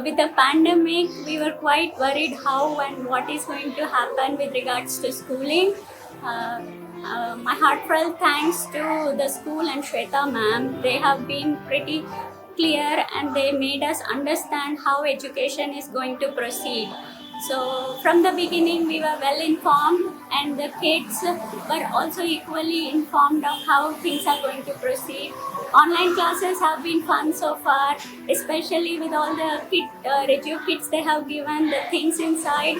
With the pandemic, we were quite worried how and what is going to happen with regards to schooling. Uh, my heartfelt thanks to the school and Shweta ma'am. They have been pretty clear and they made us understand how education is going to proceed. So from the beginning, we were well informed, and the kids were also equally informed of how things are going to proceed. Online classes have been fun so far, especially with all the Reggio kits they have given, the things inside.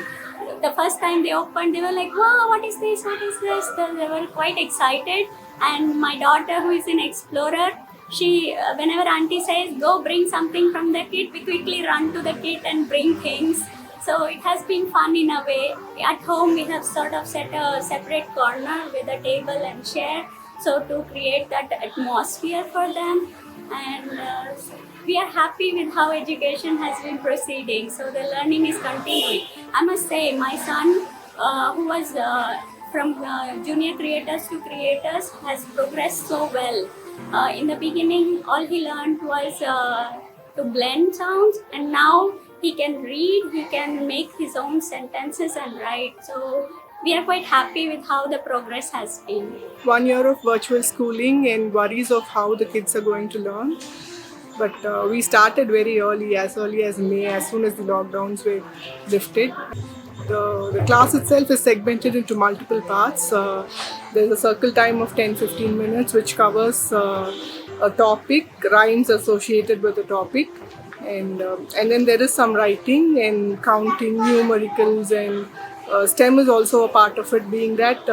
The first time they opened, they were like, wow, what is this? What is this? They were quite excited. And my daughter, who is an explorer, she, whenever auntie says, go bring something from the kit, we quickly run to the kit and bring things. So it has been fun in a way. At home, we have sort of set a separate corner with a table and chair, so to create that atmosphere for them. And we are happy with how education has been proceeding. So the learning is continuing. I must say, my son, who was from junior creators to creators, has progressed so well. In the beginning, all he learned was to blend sounds, and now he can read, he can make his own sentences and write. So we are quite happy with how the progress has been. 1 year of virtual schooling and worries of how the kids are going to learn. But we started very early as May, as soon as the lockdowns were lifted. The class itself is segmented into multiple parts. There's a circle time of 10-15 minutes which covers a topic, rhymes associated with the topic. And then there is some writing and counting, numericals, and STEM is also a part of it, being that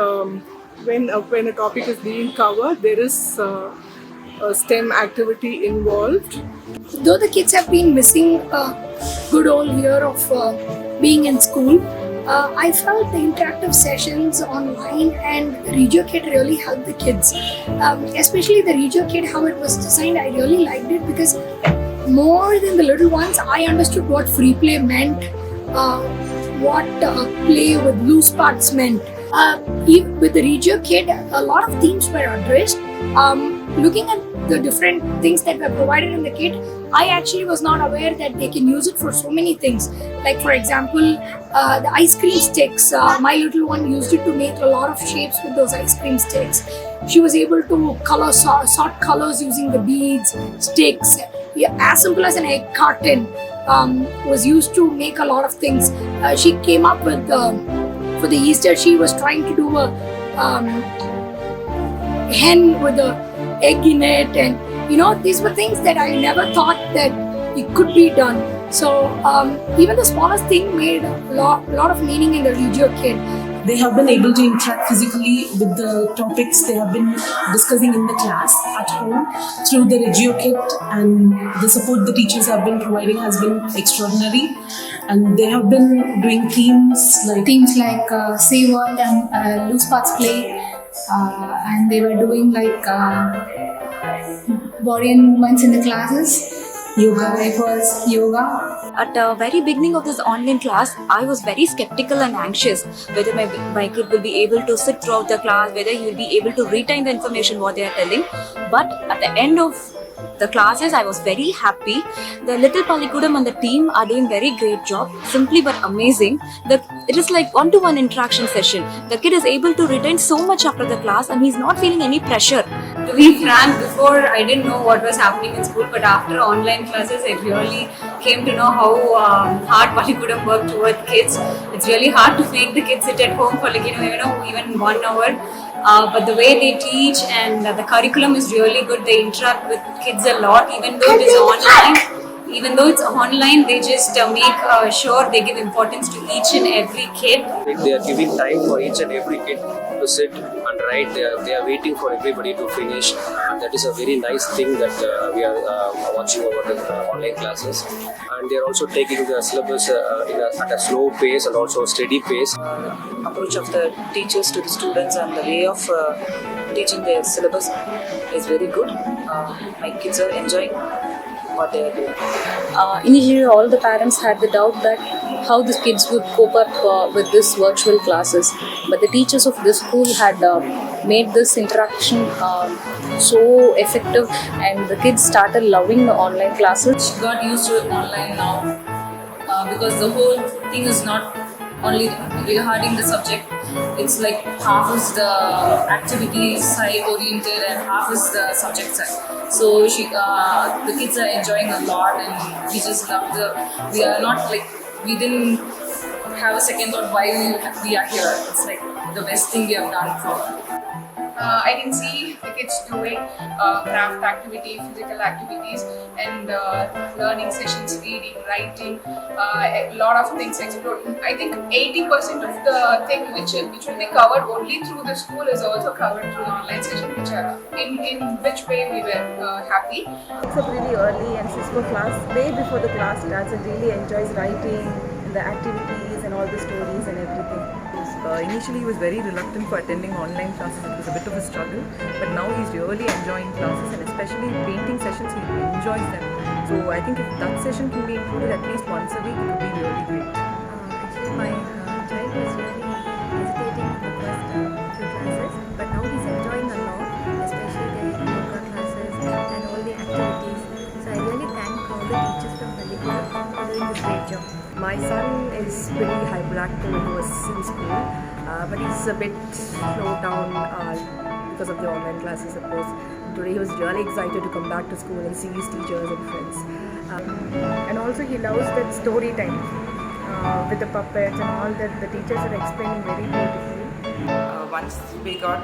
when a topic is being covered, there is a STEM activity involved. Though the kids have been missing a good old year of being in school, I felt the interactive sessions online and Reggio Kit really helped the kids. Especially the Reggio Kit, how it was designed, I really liked it because more than the little ones, I understood what free play meant, what play with loose parts meant. Even with the Reggio Kit, a lot of themes were addressed. Looking at the different things that were provided in the kit, I actually was not aware that they can use it for so many things. Like for example, the ice cream sticks. My little one used it to make a lot of shapes with those ice cream sticks. She was able to sort colors using the beads, sticks. Yeah, as simple as an egg carton was used to make a lot of things. She came up with, for the Easter, she was trying to do a hen with a egg in it, and these were things that I never thought that it could be done. So even the smallest thing made a lot of meaning in the Reggio Kit. They have been able to interact physically with the topics they have been discussing in the class at home through the Reggio Kit, and the support the teachers have been providing has been extraordinary. And they have been doing themes like Say World and Loose Parts Play, and they were doing like body movements in the classes. yoga. It was yoga. At the very beginning of this online class, I was very skeptical and anxious whether my kid will be able to sit throughout the class, whether he will be able to retain the information what they are telling. But at the end of the classes, I was very happy. The little Pallikudam and the team are doing very great job, simply but amazing. It is like one-to-one interaction session. The kid is able to retain so much after the class and he's not feeling any pressure. To be frank, before I didn't know what was happening in school, but after online classes, I really came to know how hard Pallikudam worked with kids. It's really hard to make the kids sit at home for even 1 hour. But the way they teach and the curriculum is really good. They interact with kids a lot, even though it is online. Even though it's online, they just make sure they give importance to each and every kid. They are giving time for each and every kid to sit and write. They are waiting for everybody to finish. And that is a very nice thing that we are watching over the online classes. And they are also taking the syllabus at a slow pace and also steady pace. Approach of the teachers to the students and the way of teaching their syllabus is very good. My kids are enjoying what they are doing. Initially, all the parents had the doubt that how the kids would cope up with this virtual classes. But the teachers of this school had made this interaction so effective, and the kids started loving the online classes. Got used to online now because the whole thing is not only regarding the subject. It's like half is the activity side oriented and half is the subject side. So the kids are enjoying a lot, and we just love we are not like, we didn't have a second thought why we are here. It's like the best thing we have done for. I can see the kids doing craft activity, physical activities, and learning sessions, reading, writing, a lot of things explored. I think 80% of the thing which will be covered only through the school is also covered through the online session, which in which way we were happy. Wakes up really early and sits for class way before the class starts and really enjoys writing and the activities and all the stories and everything. Initially he was very reluctant for attending online classes. It was a bit of a struggle, but now he's really enjoying classes, and especially painting sessions, he enjoys them. So I think if that session can be included at least once a week, it would be really great. Actually, my child was really hesitating in the first few classes, but now he's enjoying a lot, especially the yoga classes and all the activities. So I really thank all the teachers from Balika for doing this great job. My son is pretty hyperactive when he was in school, but he's a bit slowed down because of the online classes, of course. Today he was really excited to come back to school and see his teachers and friends. And also he loves that story time with the puppets and all that the teachers are explaining very beautifully. Once we got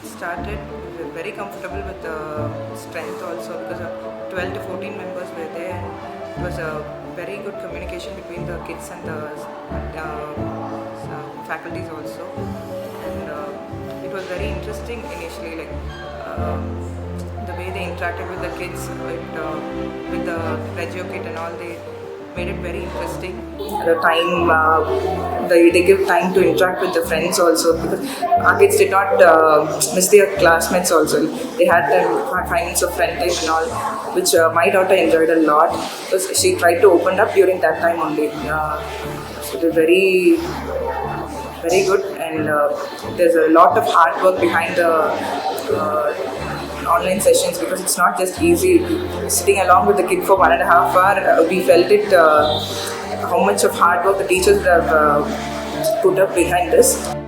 started, we were very comfortable with the strength also, because 12 to 14 members were there, and it was a very good communication between the kids and the faculties also. And it was very interesting initially, like the way they interacted with the kids, with the RegioKit and all. They made it very interesting. The time they give time to interact with the friends also, because our kids did not miss their classmates also. They had 5 minutes of friend time and all, which my daughter enjoyed a lot, because she tried to open up during that time only. So it was very, very good, and there's a lot of hard work behind the online sessions, because it's not just easy sitting along with the kid for 1.5 hours. We felt it, how much of hard work the teachers have put up behind this.